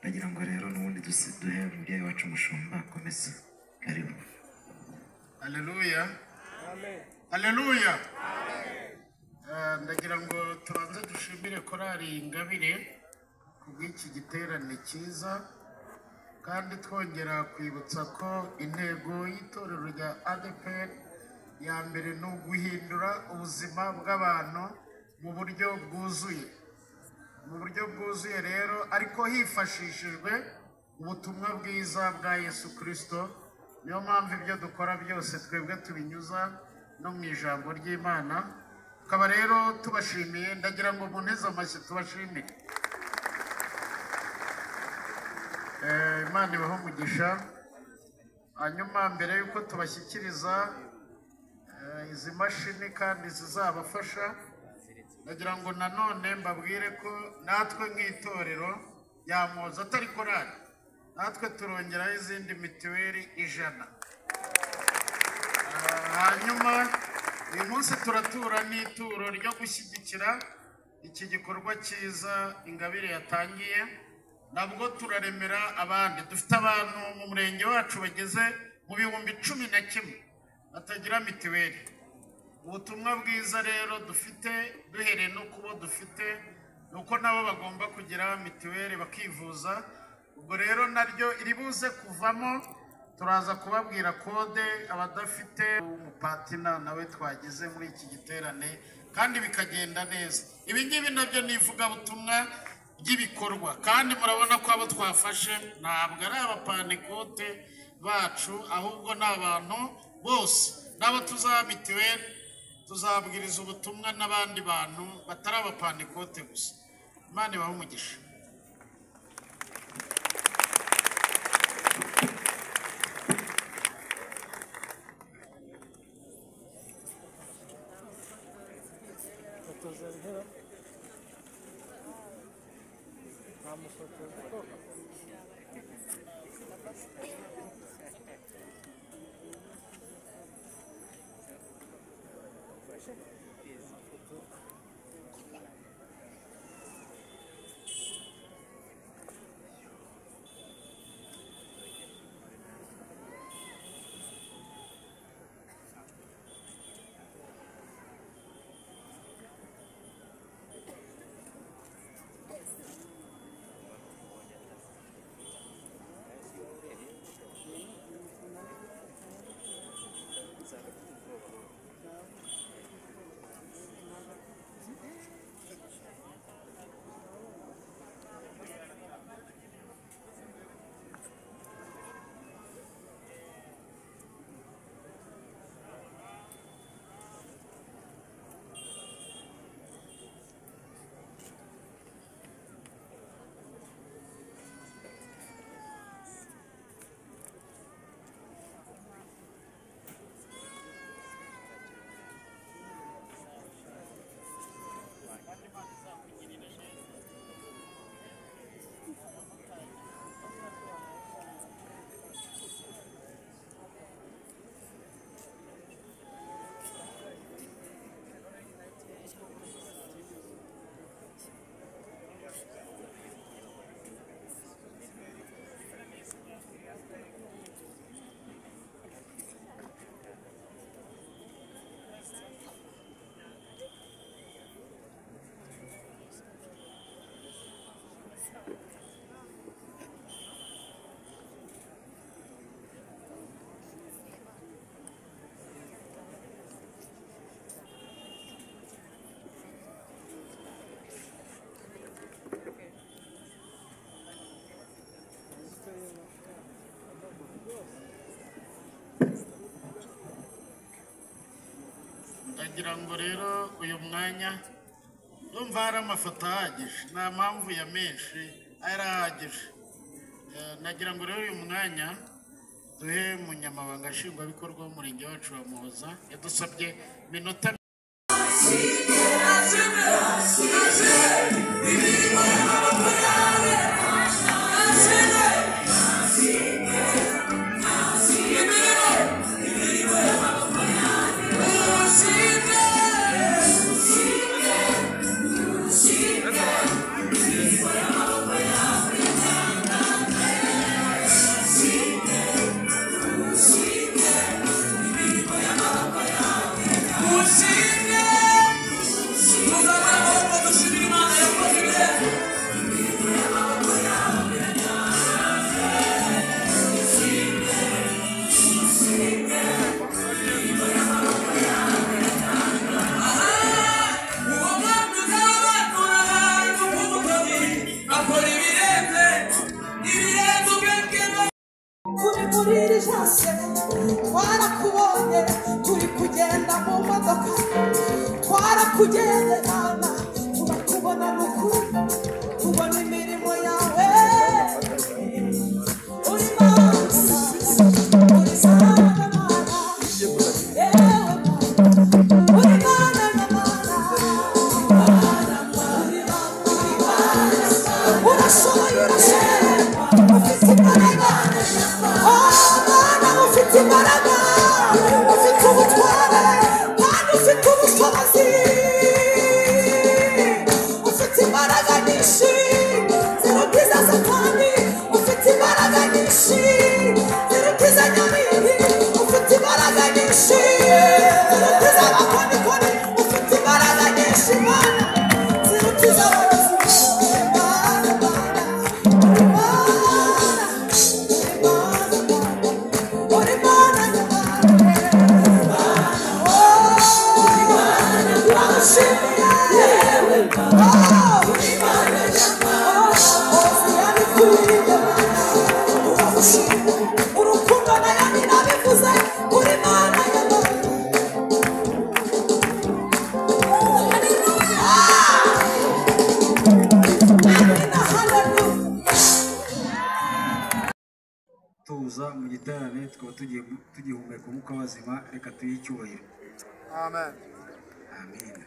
ndagira ngo rero n'ubundi duhe umubyeyi wacu umushumba komeza karibu. Haleluya, haleluya. Ndagira ngo tubanze dushimire korali Ingabire kubw'iki giterane cyiza, kandi twongera kwibutsa ko intego y'itorero rya ADEPR ya mbere ni uguhindura ubuzima bw'abantu mu buryo bwuzuye, rero ariko hifashishijwe ubutumwa bwiza bwa Yesu Kristo. Niyo mpamvu ibyo dukora byose twebwe tubinyuza no mu ijambo ry'Imana. Tukaba rero tubashimiye, ndagira ngo muneze amashyi tubashimire. Imana ibaho umugisha. Hanyuma mbere yuko tubashyikiriza izi mashini kandi zizabafasha, ndagira ngo nanone mbabwire ko natwe nk'itorero rya Muhoza atari korali, natwe turongeraho izindi mituweli 100. Hanyuma uyu munsi turatura n'ituro ryo gushyigikira iki gikorwa cyiza Ingabire yatangiye. Nabwo turaremera abandi, dufite abantu mu murenge wacu bageze mu 11,000 batagira mituweli. Ubutumwa bwiza rero dufite duhereye no kubo dufite nuko nabo bagomba kugira mituweli bakivuza. Ubwo rero naryo iri buze kuvamo, turaza kubabwira kode abadafite umupatina nawe twagize muri iki giterane kandi bikagenda neza. Ibi ngibi nabyo nivuga butumwa by'ibikorwa, kandi murabona ko abo twafashe ntabwo ari abapanikote bacu, ahubwo ni abantu bose nabo tuzaha mituweli, tuzabwiriza ubutumwa n'abandi bantu batari abapanikote gusa. Imana ibahe umugisha. Ndagira ngo rero uyu mwanya ndumva hari amafoto ahagije, nta mpamvu ya menshi, arahagije. Nagira ngo rero uyu mwanya duhe umunyamabanga nshingwabikorwa w'umurenge wacu wa Muhoza yadusabye minota hose twarakubonye turi kugenda mu modoka twarakugenderana turakubona n'ukuri tubona imirimo yawe uri Mana uri Mana Mana yewe uri Mana Mana urashoboye ufite imbaraga Mana ufite imbaraga ufite ubutware kandi ufite ubushobozi ufite imbaraga nyinshi ziruta Satani ufite imbaraga nyinshi ziruta Nyabingi ufite imbaraga nyinshi ziruta abakonikoni ufite imbaraga nyinshi Mana ziruta tuza mu giterane tukaba tugihumeka umwuka w'abazima reka tuyihe icyubahiro amen amen.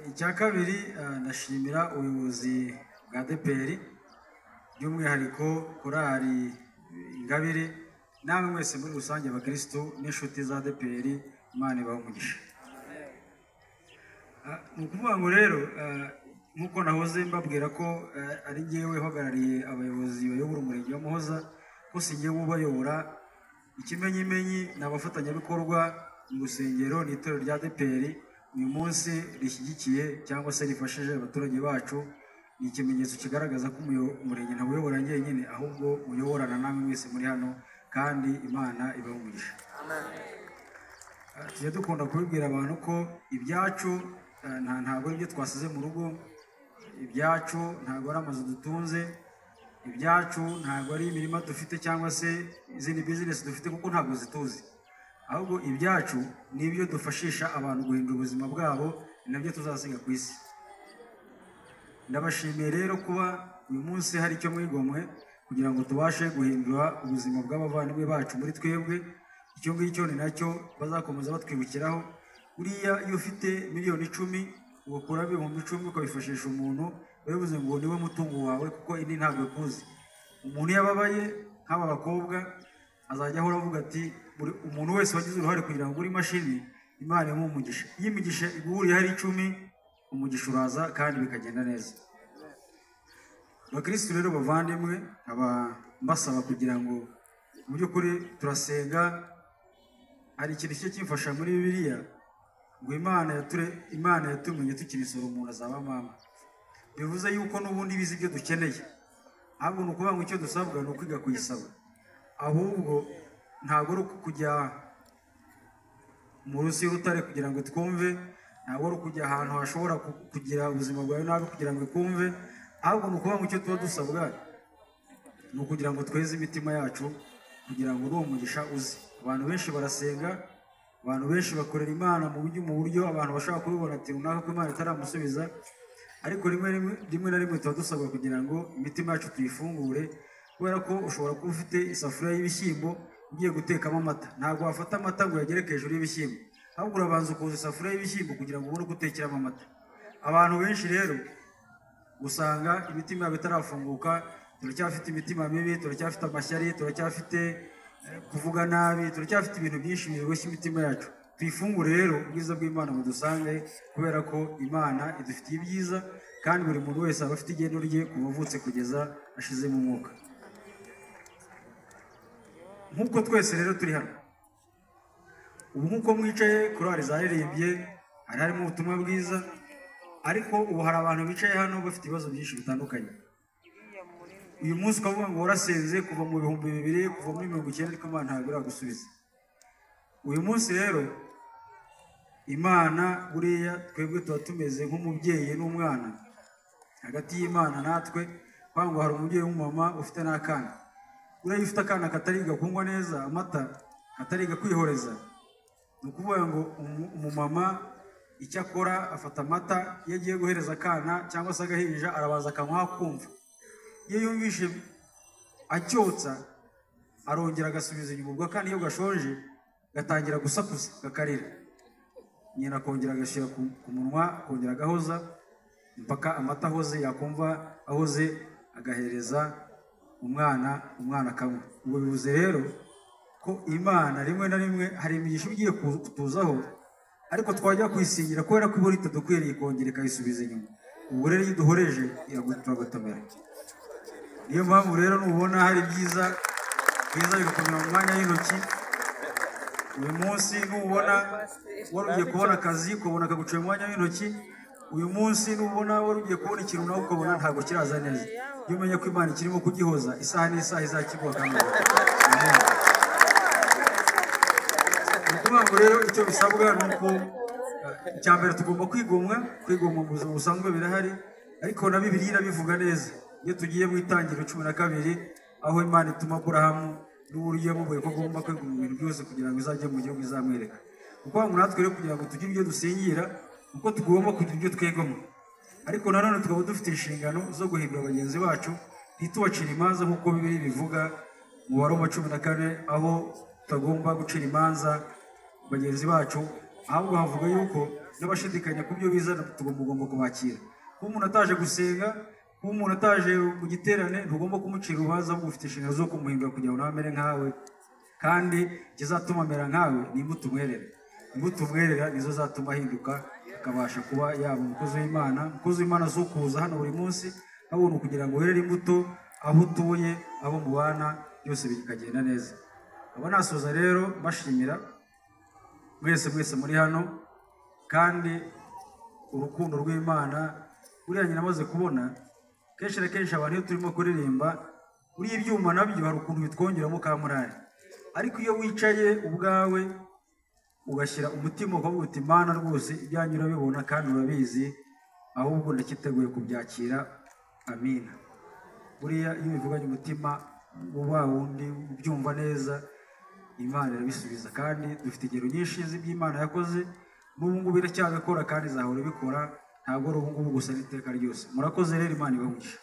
Icya kabiri ndashimira ubuyobozi bwa ADEPR by'umwihariko korali Ingabire namwe mwese muri rusange abakristo n'inshuti za ADEPR Imana ibahe umugisha. Ni ukuvuga ngo rero nk'uko nahoze mbabwira ko ari njyewe uhagarariye abayobozi bayobora umurenge wa Muhoza ko si njyewe ubayobora ikimenyimenyi ni abafatanyabikorwa mu rusengero n'itorero rya ADEPR uyu munsi rishyigikiye cyangwa se rifashije abaturage bacu. Ni ikimenyetso kigaragaza ko umurenge ntawuyobora njyenyine ahubwo uyoborana namwe mwese muri hano kandi Imana ibahe umugisha. Tujya dukunda kubibwira abantu ko ibyacu ntabwo ari ibyo twasize mu rugo, ibyacu ntabwo ari amazu dutunze, ibyacu ntabwo ari imirima dufite cyangwa se izindi bizinesi dufite kuko ntabwo zituzi, ahubwo ibyacu ni ibyo dufashisha abantu guhindura ubuzima bwabo, ni nabyo tuzasiga ku isi. Ndabashimiye rero kuba uyu munsi hari icyo mwigomwe kugira ngo tubashe guhindura ubuzima bw'abavandimwe bacu muri twebwe. Icyo ngicyo ni nacyo bazakomeza batwibukiraho. Uriya iyo ufite miliyoni 10 ugakura ibihumbi 10 ukabifashisha umuntu bivuze ngo niwe mutungo wawe kuko indi ntabwo kuzi. Umuntu yababaye nk'aba bakobwa azajya ahora avuga ati umuntu wese wagize uruhare kugira ngo uri mashini Imana imumugisha. Iyo imigisha iguhuriye hari 10 umugisha uraza kandi bikagenda neza. Bakristo rero bavandimwe aba mbasaba kugira ngo mu by'ukuri turasenga. Hari ikintu cyo kimfasha muri Bibiliya ngo Imana yatumenye tukirisora umuntu azaba mama. Bivuze yuko n'ubundi bizi ibyo dukeneye, ahubwo ni ukuvuga ngo icyo dusabwa ni ukwiga kuyisaba. Ahubwo ntabwo ari kujya mu rusi y'urutare kugira ngo twumve, ntabwo ari kujya ahantu hashobora kugira ubuzima bwawe nabi kugira ngo twumve, ahubwo ni ukuvuga ngo icyo tuba dusabwa ni ukugira ngo tweze imitima yacu kugira ngo uwo mugisha uze. Abantu benshi barasenga, abantu benshi bakorera Imana mu buryo abantu bashaka kubibona ati runaka ko Imana itaramusubiza, ariko rimwe na rimwe tuba dusabwa kugira ngo imitima yacu tuyifungure, kubera ko ushobora kuba ufite isafuriya y'ibishyimbo ugiye gutekamo amata. Ntabwo wafata amata ngo uyagereke hejuru y'ibishyimbo, ahubwo urabanza ukoza isafuriya y'ibishyimbo kugira ngo ubone uko utekeramo amata. Abantu benshi rero usanga imitima yabo itarafunguka, turacyafite imitima mibi, turacyafite amashyari, turacyafite kuvuga nabi, turacyafite ibintu byinshi biboshye imitima yacu. Tuyifungure rero ubwiza bw'Imana budusange, kubera ko Imana idufitiye ibyiza kandi buri muntu wese aba afite igendo rye kuva avutse kugeza ashize mu mwuka. Nk'uko twese rero turi hano ubu, nk'uko mwicaye korali zaririmbye, harimo ubutumwa bwiza, ariko ubu hari abantu bicaye hano bafite ibibazo byinshi bitandukanye. Uyu munsi ukavuga ngo warasenze kuva mu 2000 kuva muri 1990 ariko Imana ntabwo iragusubiza. Uyu munsi rero Imana buriya twebwe tuba tumeze nk'umubyeyi n'umwana hagati y'Imana natwe, ngo hari umubyeyi w'umumama ufite n'akana. uriya ufite akana katariga kunywa neza amata katariga kwihoreza ni ukuvuga ngo umumama icyo akora afata amata iyo agiye guhereza akana cyangwa se agahinja arabaza akanywa akumva iyo yumvishe acyotsa arongera agasubiza inyuma ubwo akana iyo gashonje gatangira gusakuza kakarira nyina akongera agashyira ku munwa akongera agahoza mpaka amata ahoze yakumva ahoze agahereza umwana akanywa. Ubwo bivuze rero ko Imana rimwe na rimwe hari imigisha igiye kutuzaho ariko twajya kuyisingira kubera ko ibura itadukwiriye kongera ikayisubiza inyuma. Ubwo rero iyo duhoreje iragutomera. Niyo mpamvu rero nubona hari byiza bigakomera mu mwanya w'intoki. Uyu munsi nubona wari ugiye kubona akazi ukabona kaguciye mu mwanya w'intoki, uyu munsi nubona wari ugiye kubona ikintu nawe ukabona ntabwo kiraza neza, iyo umenya ko Imana ikirimo kugihoza isaha n'isaha izakiguha kandi ngo rero icyo bisabwa ni uko icya mbere tugomba kwigomwa mu buzima busanzwe birahari, ariko na Bibiliya irabivuga neza iyo tugiye mu Itangiriro 12 aho Imana ituma Aburahamu n'uburyo yamuvuye ko agomba kwigomwa ibintu byose kugira ngo izajye mu gihugu izamwereka. Kuko natwe rero kugira ngo tugire ibyo dusingira uko tugomba kugira ibyo twegamo, ariko nanone tukaba dufite inshingano zo guhindura bagenzi bacu ntitubacire imanza nk'uko Bibiliya bivuga mu Baroma 14 aho tutagomba gucira imanza bagenzi bacu, ahubwo havuga yuko n'abashidikanya ku byo bizana tugomba kubakira. Kuba umuntu ataje gusenga, kuba umuntu ataje mu giterane ntugomba kumucira urubanza, ahubwo ufite inshingano zo kumuhindura kugira ngo nawe amere nkawe, kandi ikizatuma amera nkawe ni imbuto umwerera. Imbuto umwerera nizo zatuma ahinduka akabasha kuba yaba umukozi w'Imana. Umukozi w'Imana zo kuza hano buri munsi abona kugira ngo werere imbuto aho utuye, abo mubana byose bikagenda neza. Aba nasoza rero bashimira mwese muri hano, kandi urukundo rw'Imana buriya nyina amaze kubona kenshi na kenshi abantu iyo turimo kuririmba buriya ibyuma nabyo hari ukuntu bitwongeramo ka morali, ariko iyo wicaye ubwawe ugashyira umutima ukavuga uti Imana rwose ibyanyu urabibona kandi urabizi, ahubwo ndakiteguye kubyakira, amina. Buriya iyo bivuganye umutima wa wundi ubyumva neza Imana irabisubiza, kandi dufite ingero nyinshi z'iby'Imana yakoze n'ubu ngubu iracyabikora kandi izahora ibikora, ntabwo ari ubu ngubu gusa n'iteka ryose. Murakoze rero, Imana ibahe umugisha.